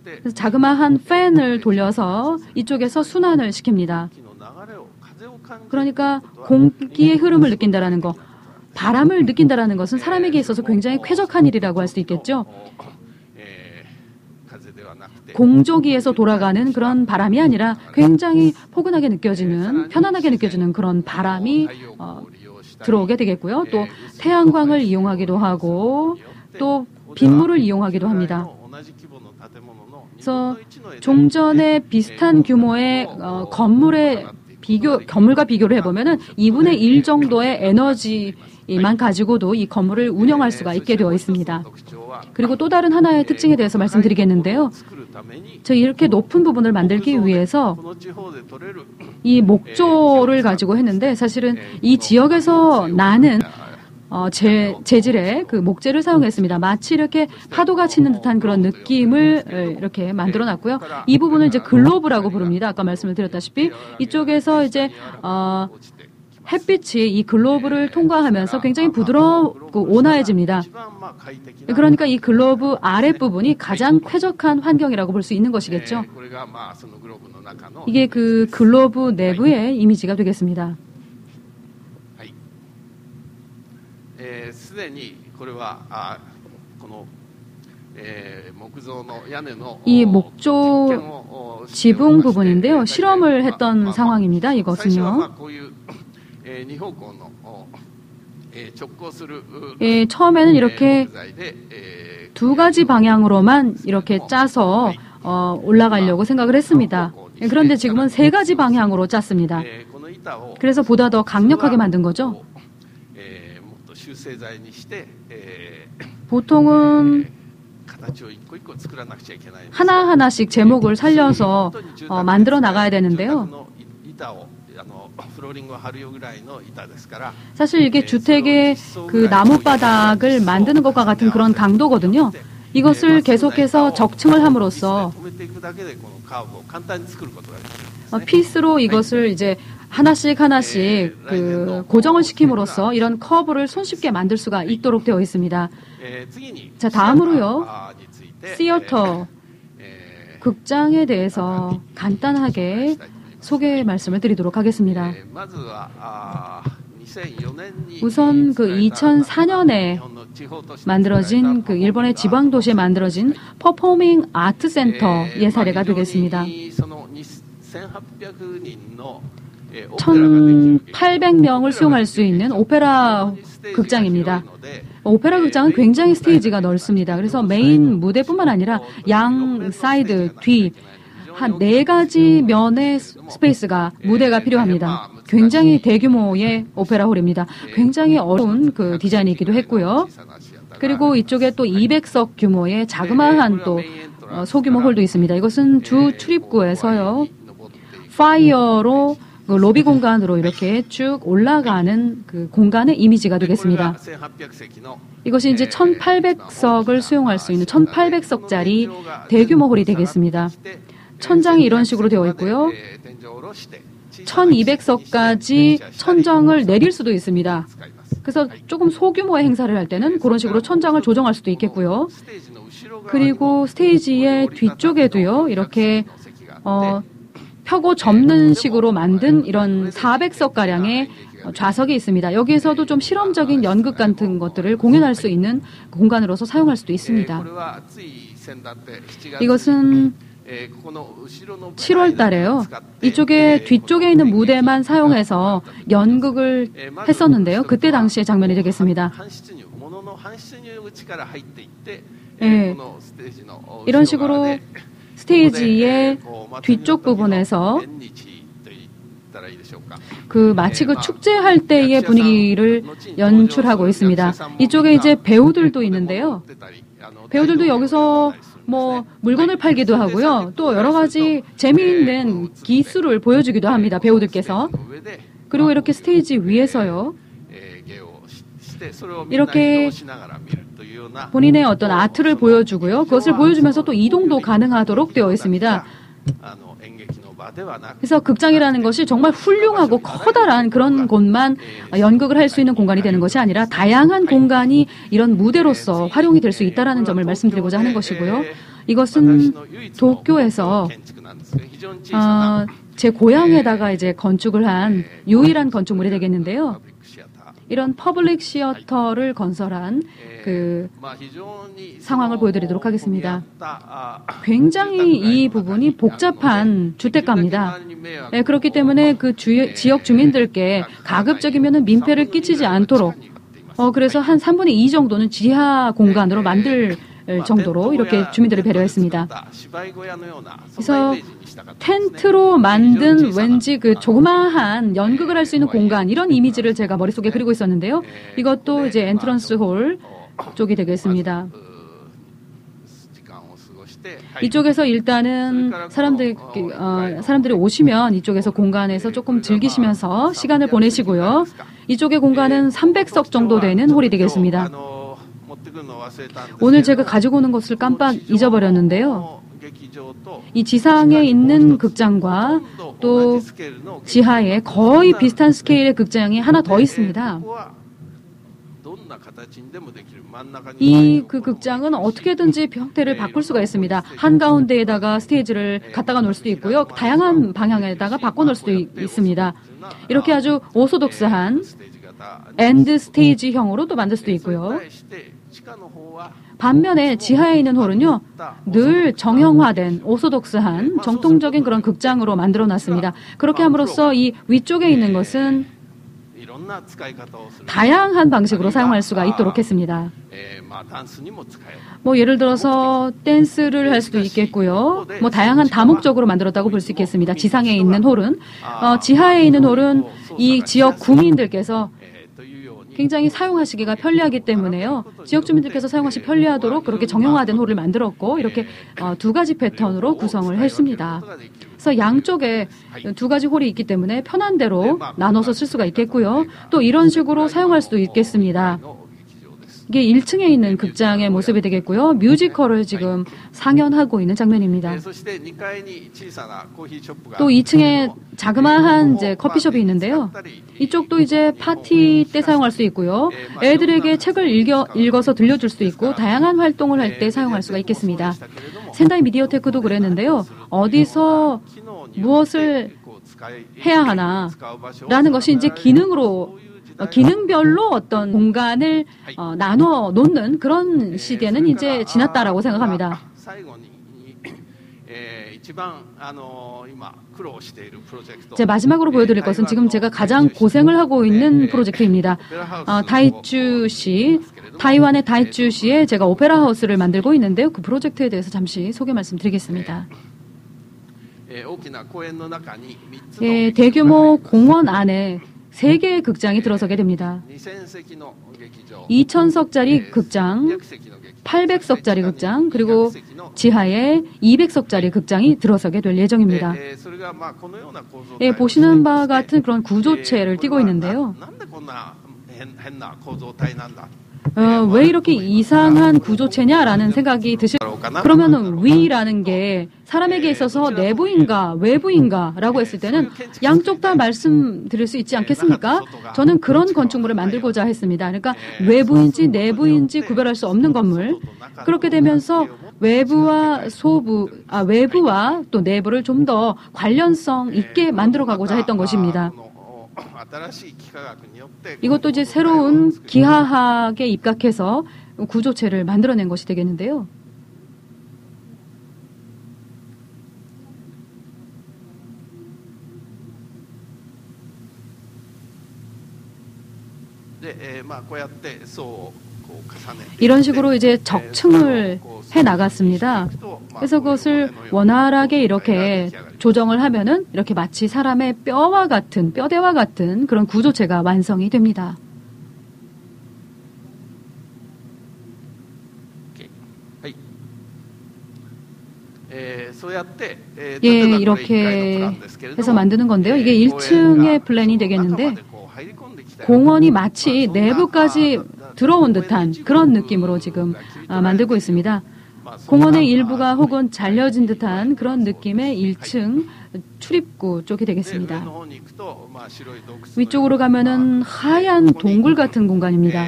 Speaker 3: 그래서 자그마한 팬을 돌려서 이쪽에서 순환을 시킵니다. 그러니까 공기의 흐름을 느낀다라는 거, 바람을 느낀다라는 것은 사람에게 있어서 굉장히 쾌적한 일이라고 할 수 있겠죠. 공조기에서 돌아가는 그런 바람이 아니라 굉장히 포근하게 느껴지는, 편안하게 느껴지는 그런 바람이 들어오게 되겠고요. 또 태양광을 이용하기도 하고 또 빗물을 이용하기도 합니다. 그래서 좀 전에 비슷한 규모의 건물에 건물과 비교를 해보면은 2분의 1 정도의 에너지만 가지고도 이 건물을 운영할 수가 있게 되어 있습니다. 그리고 또 다른 하나의 특징에 대해서 말씀드리겠는데요. 저희 이렇게 높은 부분을 만들기 위해서 이 목조를 가지고 했는데 사실은 이 지역에서 나는 재질의 그 목재를 사용했습니다. 마치 이렇게 파도가 치는 듯한 그런 느낌을 이렇게 만들어 놨고요. 이 부분을 이제 글로브라고 부릅니다. 아까 말씀을 드렸다시피 이쪽에서 이제 햇빛이 이 글로브를 통과하면서 굉장히 부드럽고 온화해집니다. 그러니까 이 글로브 아랫부분이 가장 쾌적한 환경이라고 볼 수 있는 것이겠죠. 이게 그 글로브 내부의 이미지가 되겠습니다. 이 목조 지붕 부분인데요. 실험을 했던 상황입니다. 이것은요. 처음에는 이렇게 두 가지 방향으로만 이렇게 짜서 올라가려고 생각을 했습니다. 그런데 지금은 세 가지 방향으로 짰습니다. 그래서 보다 더 강력하게 만든 거죠. 보통은 하나하나씩 제목을 살려서 만들어 나가야 되는데요. 사실 이게 주택의 그 나무바닥을 만드는 것과 같은 그런 강도거든요. 이것을 계속해서 적층을 함으로써 피스로 이것을 이제 하나씩 그 고정을 시킴으로써 이런 커브를 손쉽게 만들 수가 있도록 되어 있습니다. 자, 다음으로요. 시어터 극장에 대해서 간단하게 소개 말씀을 드리도록 하겠습니다. 우선 그 2004년에 만들어진 그 일본의 지방 도시에 만들어진 퍼포밍 아트 센터의 사례가 되겠습니다. 1,800명을 수용할 수 있는 오페라 극장입니다. 오페라 극장은 굉장히 스테이지가 넓습니다. 그래서 메인 무대뿐만 아니라 양 사이드, 뒤 한 4가지 면의 스페이스가 무대가 필요합니다. 굉장히 대규모의 오페라홀입니다. 굉장히 어려운 그 디자인이기도 했고요. 그리고 이쪽에 또 200석 규모의 자그마한 또 소규모 홀도 있습니다. 이것은 주 출입구에서요. 파이어로 로비 공간으로 이렇게 쭉 올라가는 그 공간의 이미지가 되겠습니다. 이것이 이제 1,800석을 수용할 수 있는 1,800석짜리 대규모 홀이 되겠습니다. 천장이 이런 식으로 되어 있고요. 1,200석까지 천정을 내릴 수도 있습니다. 그래서 조금 소규모의 행사를 할 때는 그런 식으로 천장을 조정할 수도 있겠고요. 그리고 스테이지의 뒤쪽에도요. 이렇게 펴고 접는 식으로 만든 이런 400석가량의 좌석이 있습니다. 여기에서도 좀 실험적인 연극 같은 것들을 공연할 수 있는 공간으로서 사용할 수도 있습니다. 이것은 7월 달에요. 이쪽에 뒤쪽에 있는 무대만 사용해서 연극을 했었는데요. 그때 당시의 장면이 되겠습니다. 이런 식으로 스테이지의 뒤쪽 부분에서 그 마치 그 축제할 때의 분위기를 연출하고 있습니다. 이쪽에 이제 배우들도 있는데요. 배우들도 여기서 뭐 물건을 팔기도 하고요. 또 여러 가지 재미있는 기술을 보여주기도 합니다. 배우들께서. 그리고 이렇게 스테이지 위에서요. 이렇게 본인의 어떤 아트를 보여주고요. 그것을 보여주면서 또 이동도 가능하도록 되어 있습니다. 그래서 극장이라는 것이 정말 훌륭하고 커다란 그런 곳만 연극을 할 수 있는 공간이 되는 것이 아니라 다양한 공간이 이런 무대로서 활용이 될 수 있다는 점을 말씀드리고자 하는 것이고요. 이것은 도쿄에서 제 고향에다가 이제 건축을 한 유일한 건축물이 되겠는데요. 이런 퍼블릭 시어터를 건설한 그 상황을 보여드리도록 하겠습니다. 굉장히 이 부분이 복잡한 주택가입니다. 네, 그렇기 때문에 그 지역 주민들께 가급적이면 민폐를 끼치지 않도록 그래서 한 3분의 2 정도는 지하 공간으로 만들 정도로 이렇게 주민들을 배려했습니다. 그래서 텐트로 만든 왠지 그 조그마한 연극을 할 수 있는 공간, 이런 이미지를 제가 머릿속에 그리고 있었는데요. 이것도 이제 엔트런스 홀 쪽이 되겠습니다. 이쪽에서 일단은 사람들이 오시면 이쪽에서 공간에서 조금 즐기시면서 시간을 보내시고요. 이쪽의 공간은 300석 정도 되는 홀이 되겠습니다. 오늘 제가 가지고 오는 것을 깜빡 잊어버렸는데요. 이 지상에 있는 극장과 또 지하에 거의 비슷한 스케일의 극장이 하나 더 있습니다. 이 그 극장은 어떻게든지 형태를 바꿀 수가 있습니다. 한가운데에다가 스테이지를 갖다가 놓을 수도 있고요. 다양한 방향에다가 바꿔놓을 수도 있습니다. 이렇게 아주 오소독스한 엔드 스테이지형으로 또 만들 수도 있고요. 반면에 지하에 있는 홀은요, 늘 정형화된 오소독스한 정통적인 그런 극장으로 만들어 놨습니다. 그렇게 함으로써 이 위쪽에 있는 것은 다양한 방식으로 사용할 수가 있도록 했습니다. 뭐 예를 들어서 댄스를 할 수도 있겠고요. 뭐 다양한 다목적으로 만들었다고 볼 수 있겠습니다. 지상에 있는 홀은 지하에 있는 홀은 이 지역 구민들께서 굉장히 사용하시기가 편리하기 때문에요. 지역 주민들께서 사용하시 편리하도록 그렇게 정형화된 홀을 만들었고 이렇게 두 가지 패턴으로 구성을 했습니다. 그래서 양쪽에 두 가지 홀이 있기 때문에 편한 대로 나눠서 쓸 수가 있겠고요. 또 이런 식으로 사용할 수도 있겠습니다. 이게 1층에 있는 극장의 모습이 되겠고요. 뮤지컬을 지금 상연하고 있는 장면입니다. 또 2층에 자그마한 이제 커피숍이 있는데요. 이쪽도 이제 파티 때 사용할 수 있고요. 애들에게 책을 읽어서 들려줄 수도 있고 다양한 활동을 할 때 사용할 수가 있겠습니다. 센다이 미디어테크도 그랬는데요. 어디서 무엇을 해야 하나 라는 것이 이제 기능별로 어떤 공간을 나눠 놓는 그런 시대는 이제 지났다라고 생각합니다. 제 마지막으로 보여드릴 것은 지금 제가 가장 고생을 하고 있는 프로젝트입니다. 다이쭈시, 타이완의 다이쭈시에 제가 오페라 하우스를 만들고 있는데요. 그 프로젝트에 대해서 잠시 소개 말씀드리겠습니다. 대규모 공원 안에 3개의 극장이 들어서게 됩니다. 2,000석짜리 극장, 800석짜리 극장, 그리고 지하에 200석짜리 극장이 들어서게 될 예정입니다. 보시는 바와 같은 그런 구조체를 띠고 있는데요. 왜 이렇게 이상한 구조체냐라는 생각이 그러면 위라는 게 사람에게 있어서 내부인가 외부인가라고 했을 때는 양쪽 다 말씀드릴 수 있지 않겠습니까? 저는 그런 건축물을 만들고자 했습니다. 그러니까 외부인지 내부인지 구별할 수 없는 건물. 그렇게 되면서 외부와 또 내부를 좀 더 관련성 있게 만들어가고자 했던 것입니다. 이것도 이제 새로운 기하학에 입각해서 구조체를 만들어낸 것이 되겠는데요. 이런 식으로 이제 적층을 해 나갔습니다. 그래서 그것을 원활하게 이렇게 조정을 하면은 이렇게 마치 사람의 뼈대와 같은 그런 구조체가 완성이 됩니다. 이렇게 해서 만드는 건데요. 이게 1층의 플랜이 되겠는데 공원이 마치 내부까지 들어온 듯한 그런 느낌으로 지금 만들고 있습니다. 공원의 일부가 혹은 잘려진 듯한 그런 느낌의 1층 출입구 쪽이 되겠습니다. 위쪽으로 가면은 하얀 동굴 같은 공간입니다.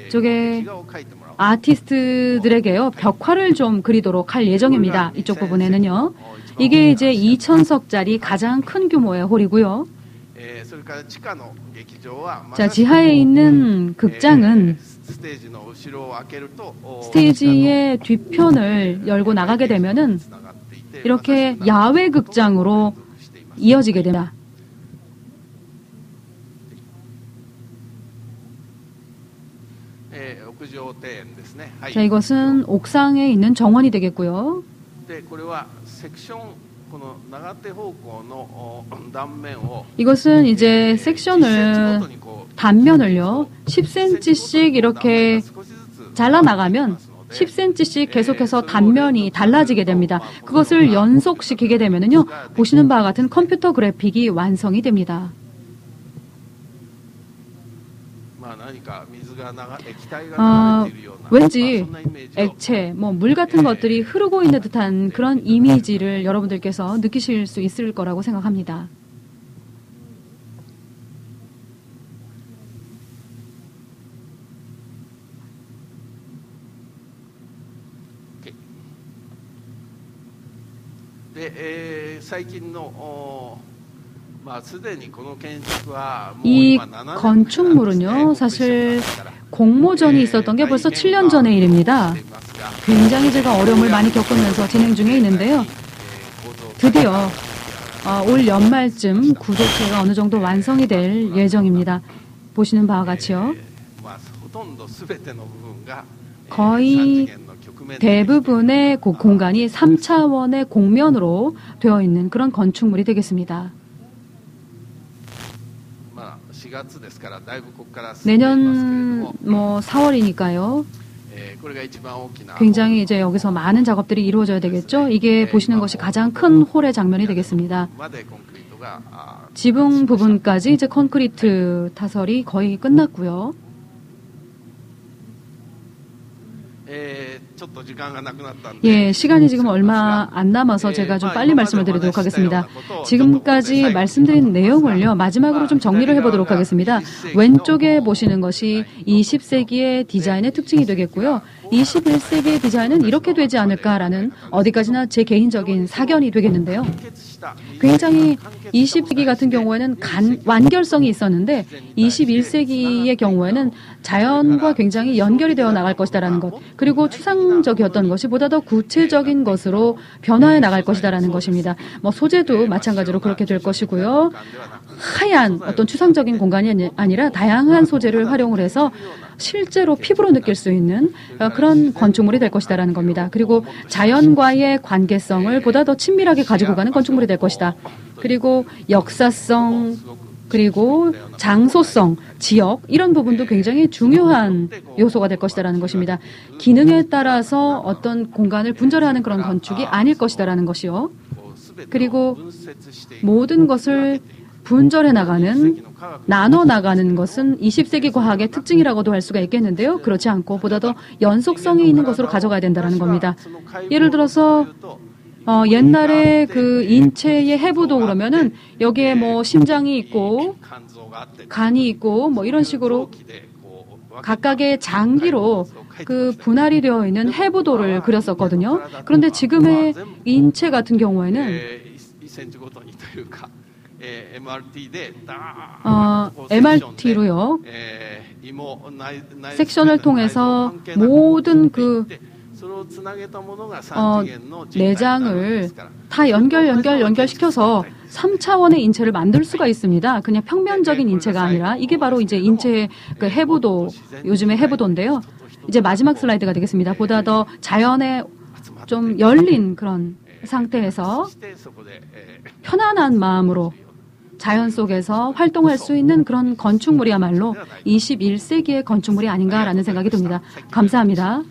Speaker 3: 이쪽에 아티스트들에게요, 벽화를 좀 그리도록 할 예정입니다. 이쪽 부분에는요. 이게 이제 2,000석짜리 가장 큰 규모의 홀이고요. 자, 지하에 있는 극장은 스테이지의 뒤편을 열고 나가게 되면은 이렇게 야외 극장으로 이어지게 됩니다.
Speaker 1: 屋上庭園ですね。はい。
Speaker 3: 자, 이것은 옥상에 있는 정원이 되겠고요.
Speaker 1: でこれはセクションこの長手方向の断面を
Speaker 3: 이것은 이제
Speaker 1: 10センチご
Speaker 3: 섹션을
Speaker 1: とにこう
Speaker 3: 단면을요 10cm씩 이렇게
Speaker 1: 少しずつ
Speaker 3: 잘라나가면 10cm씩 계속해서 단면이 달라지게 됩니다. 그것을 연속시키게 되면은요 보시는 바와 같은 컴퓨터 그래픽이 완성이 됩니다.
Speaker 1: まあ何か水が液体が流れているような
Speaker 3: 왠지
Speaker 1: そんなイメージを
Speaker 3: 액체, 뭐 물 같은 것들이 흐르고 있는 듯한 그런 이미지를 여러분들께서 느끼실 수 있을 거라고 생각합니다.
Speaker 1: で、最近のまあすでにこの建築はもう
Speaker 3: 이
Speaker 1: 今7年目なんですね
Speaker 3: 건축물은요 사실 공모전이 있었던 게 벌써 7년 전의 일입니다.
Speaker 1: していますが
Speaker 3: 굉장히 제가 어려움을 많이 겪으면서 진행 중에 있는데요. 드디어 올 연말쯤 구조체가 어느 정도 완성이 될 예정입니다. 보시는 바와 같이요.
Speaker 1: まあほとんど全ての部分が
Speaker 3: 거의
Speaker 1: 3次元の曲面で
Speaker 3: 대부분의 공간이 3차원의 공면으로 되어 있는 그런 건축물이 되겠습니다.
Speaker 1: まあ4月ですからだいぶここから進んでいますけれど
Speaker 3: 내년
Speaker 1: も
Speaker 3: 뭐 4월이니까요.
Speaker 1: これが一番大きな
Speaker 3: 굉장히 이제 여기서 많은 작업들이 이루어져야 되겠죠. 이게 보시는 것이 가장 큰 홀의 장면이 되겠습니다.
Speaker 1: までコンクリートが
Speaker 3: 지붕 부분까지 이제 콘크리트 타설이 거의 끝났고요.
Speaker 1: ちょっと時間がなくなったんで
Speaker 3: 예, 시간이 지금 얼마 안 남아서 제가 좀 빨리 말씀을 드리도록 하겠습니다. 지금까지 말씀드린 내용을요, 마지막으로 좀 정리를 해보도록 하겠습니다. 왼쪽에 보시는 것이 20세기의 디자인의 특징이 되겠고요. 21세기의 디자인은 이렇게 되지 않을까라는 어디까지나 제 개인적인 사견이 되겠는데요. 굉장히 20세기 같은 경우에는 완결성이 있었는데 21세기의 경우에는 자연과 굉장히 연결이 되어 나갈 것이다라는 것, 그리고 추상적이었던 것이 보다 더 구체적인 것으로 변화해 나갈 것이다라는 것입니다. 뭐 소재도 마찬가지로 그렇게 될 것이고요. 하얀 어떤 추상적인 공간이 아니라 다양한 소재를 활용을 해서 실제로 피부로 느낄 수 있는 그런 건축물이 될 것이다라는 겁니다. 그리고 자연과의 관계성을 보다 더 친밀하게 가지고 가는 건축물이 될 것이다. 그리고 역사성, 그리고 장소성, 지역 이런 부분도 굉장히 중요한 요소가 될 것이다라는 것입니다. 기능에 따라서 어떤 공간을 분절하는 그런 건축이 아닐 것이다라는 것이요. 그리고 모든 것을 분절해 나가는, 나눠 나가는 것은 20세기 과학의 특징이라고도 할 수가 있겠는데요. 그렇지 않고 보다 더 연속성이 있는 것으로 가져가야 된다는 겁니다. 예를 들어서 옛날에 그 인체의 해부도 그러면은 여기에 뭐 심장이 있고 간이 있고 뭐 이런 식으로 각각의 장기로 그 분할이 되어 있는 해부도를 그렸었거든요. 그런데 지금의 인체 같은 경우에는 MRT로요. 섹션을 통해서 모든 그 내장을 다 연결시켜서 3차원의 인체를 만들 수가 있습니다. 그냥 평면적인 인체가 아니라 이게 바로 이제 인체의 그 해부도, 요즘의 해부도인데요. 이제 마지막 슬라이드가 되겠습니다. 보다 더 자연에 좀 열린 그런 상태에서 편안한 마음으로 자연 속에서 활동할 수 있는 그런 건축물이야말로 21세기의 건축물이 아닌가라는 생각이 듭니다. 감사합니다.